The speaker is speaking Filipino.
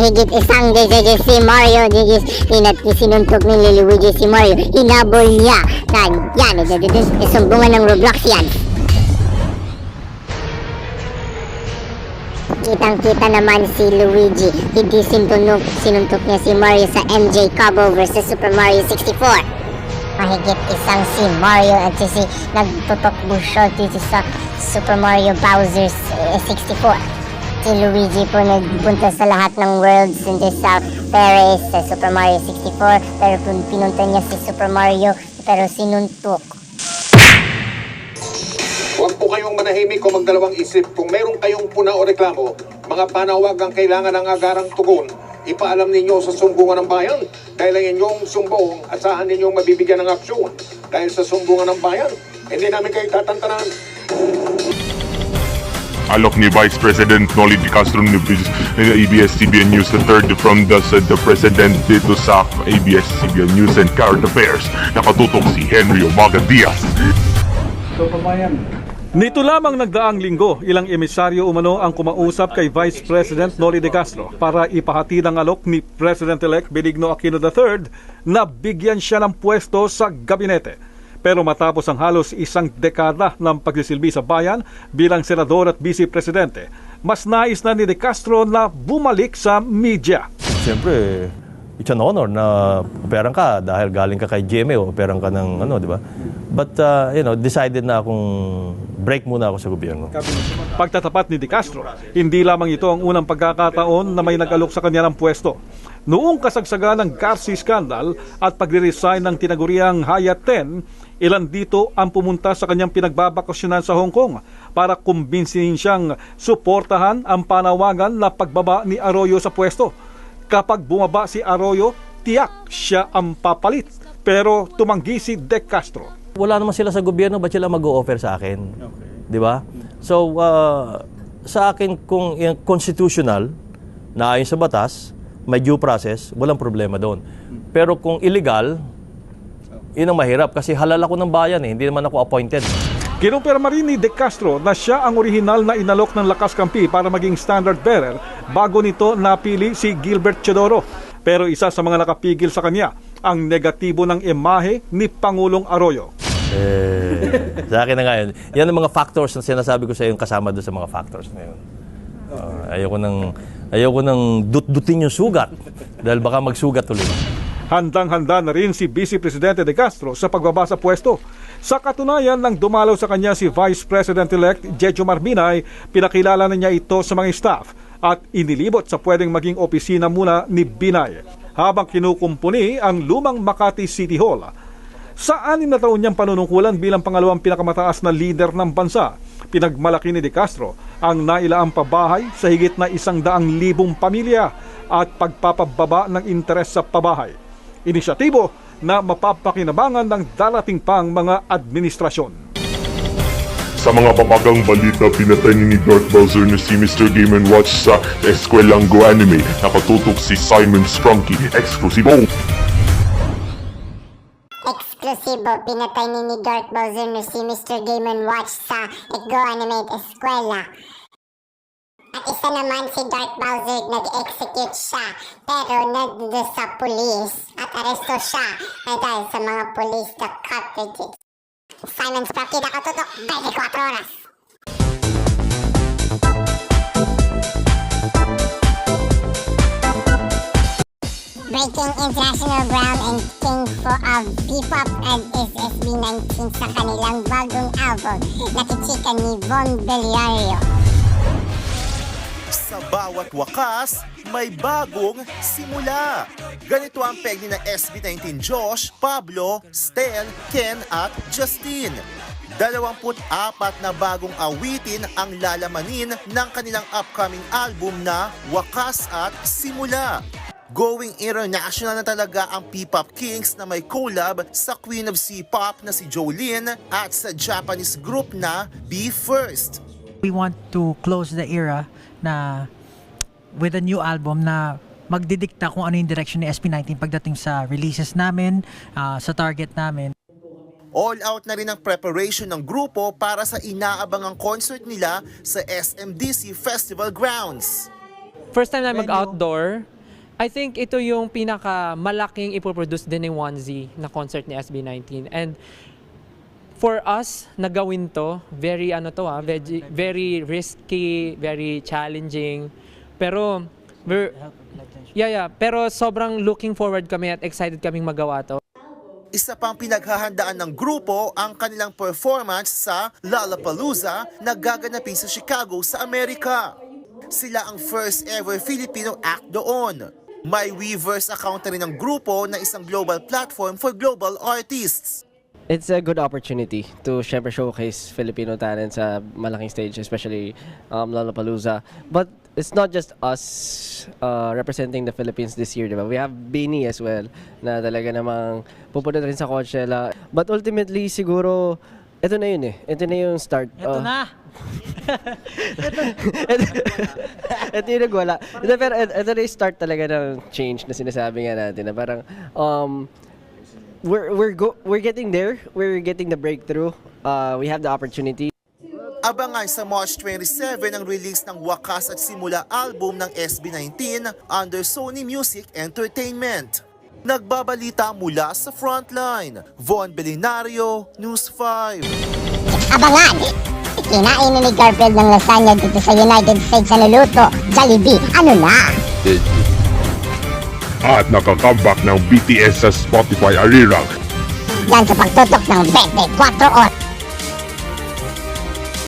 Mahigit isang beses si Mario sinuntok ni Luigi si Mario. Hinabol niya na yan, sumbungan ng Roblox yan. Kitang-kita naman si Luigi, hindi sinuntok niya si Mario sa MJ Cabo vs Super Mario 64. Mahigit isang si Mario at si nagtutok bushot dito sa Super Mario Bowser 64. Si Luigi po nagpunta sa lahat ng worlds hindi sa Paris sa Super Mario 64, pero pinunta niya si Super Mario pero sinuntok. Huwag po kayong manahimik o magdalawang isip. Kung meron kayong puna o reklamo, mga panawag ang kailangan ng agarang tugon. Ipaalam ninyo sa sumbungan ng bayan. Dahil ang inyong sumbong, asahan ninyong mabibigyan ng aksyon. Dahil sa sumbungan ng bayan, hindi namin kayo tatantanan. Alok ni Vice President Noli de Castro ni ABS-CBN News III from the President dito sa ABS-CBN News and Current Affairs. Nakatutok si Henry Omaga Diaz. So, pamayan. Nito lamang nagdaang linggo, ilang emisaryo umano ang kumausap kay Vice President Noli de Castro para ipahati ng alok ni President-elect Benigno Aquino III na bigyan siya ng pwesto sa gabinete. Pero matapos ang halos isang dekada ng pagsisilbi sa bayan bilang senador at vice-presidente, mas nais na ni de Castro na bumalik sa media. Siyempre, it's an honor na operan ka dahil galing ka kay GMA o operan ka ng ano, di ba? But, decided na akong break muna ako sa gobyerno. Pagtatapat ni de Castro, hindi lamang ito ang unang pagkakataon na may nag-alok sa kanya ng pwesto. Noong kasagsagan ng Garci scandal at pagre-resign ng tinaguriang Hayat 10, ilan dito ang pumunta sa kanyang pinagbabakasyonan sa Hong Kong para kumbinsihin siyang suportahan ang panawagan na pagbaba ni Arroyo sa pwesto. Kapag bumaba si Arroyo, tiyak siya ang papalit. Pero tumanggi si de Castro. Wala naman sila sa gobyerno, ba't sila mag-o-offer sa akin? Di ba? So, sa akin, kung constitutional, na ayon sa batas, may due process, walang problema doon. Pero kung illegal, yun ang mahirap kasi halal ako ng bayan hindi naman ako appointed. Kinumpirma rin ni de Castro na siya ang orihinal na inalok ng Lakas Kampi para maging standard bearer bago nito napili si Gilbert Chodoro. Pero isa sa mga nakapigil sa kanya ang negatibo ng imahe ni Pangulong Arroyo. Sa akin na ngayon, yan ang mga factors na sinasabi ko sa iyo kasama doon sa mga factors na yun. Ayoko nang dut-dutin yung sugat dahil baka magsugat ulit. Handang-handa na rin si Vice Presidente de Castro sa pagbaba sa pwesto. Sa katunayan ng dumalaw sa kanya si Vice President-elect Jejo Marbinay, pinakilala na niya ito sa mga staff at inilibot sa pwedeng maging opisina muna ni Binay habang kinukumpuni ang lumang Makati City Hall. Sa 6 na taon niyang panunungkulan bilang pangalawang pinakamataas na leader ng bansa, pinagmalaki ni de Castro ang nailaang pabahay sa higit na 100,000 pamilya at pagpapababa ng interes sa pabahay. Inisyatibo na mapapakinabangan ng darating pang mga administrasyon. Sa mga pamagang balita, pinatay ni Darth Bowser na si Mr. Game & Watch sa Eskwelaang Go Anime. Nakatutok si Simon Sprunky, eksklusibo. Eksklusibo, pinatay ni Darth Bowser na si Mr. Game & Watch sa Go Animate Eskwela. At isa naman si Darth Bowser, nag-execute siya pero nandito sa pulis at aresto siya dahil sa mga pulis na cartridges. Simon Sprocky, nakatutok 24 oras. Breaking international ground and king of P-pop and SSB19 sa kanilang bagong album na kichika ni Von Beliario. Sa bawat wakas, may bagong simula. Ganito ang peg ni na SB19 Josh, Pablo, Stel, Ken at Justin. 24 na bagong awitin ang lalamanin ng kanilang upcoming album na Wakas at Simula. Going international na talaga ang P-pop Kings na may collab sa Queen of C-pop na si Jolene at sa Japanese group na Be First. We want to close the era na with a new album na magdidikta kung ano yung direction ni SB19 pagdating sa releases namin, sa target namin. All out na rin ang preparation ng grupo para sa inaabangang concert nila sa SMDC Festival Grounds. First time na mag-outdoor, I think ito yung pinakamalaking ipoproduce din ng 1Z na concert ni SB19. And for us, na gawin to, very very risky, very challenging. Pero pero sobrang looking forward kami at excited kaming magawa to. Isa pang pinaghahandaan ng grupo ang kanilang performance sa Lollapalooza na gaganapin sa Chicago sa Amerika. Sila ang first ever Filipino act doon. May Weverse account na rin ng grupo na isang global platform for global artists. It's a good opportunity to syempre showcase Filipino talent sa malaking stage, especially Lollapalooza. But it's not just us representing the Philippines this year, diba? We have Beanie as well, na talaga namang pupunta rin sa Coachella. But ultimately, siguro, ito na yun eh. Ito na yung start. Ito na! Ito yung nagwala. Pero ito na yung start talaga ng change na sinasabi nga natin, na parang, we're getting there. We're getting the breakthrough. We have the opportunity. Abangan sa March 27 ang release ng Wakas at Simula album ng SB19 under Sony Music Entertainment. Nagbabalita mula sa Frontline, Von Belinario, News 5. Abangan! Kinain ni Garfield ng lasagna dito sa United States sa luluto. Jollibee, ano na? At nakakambak ng BTS sa Spotify Arirang. Yan sa pagtutok ng 24 oras.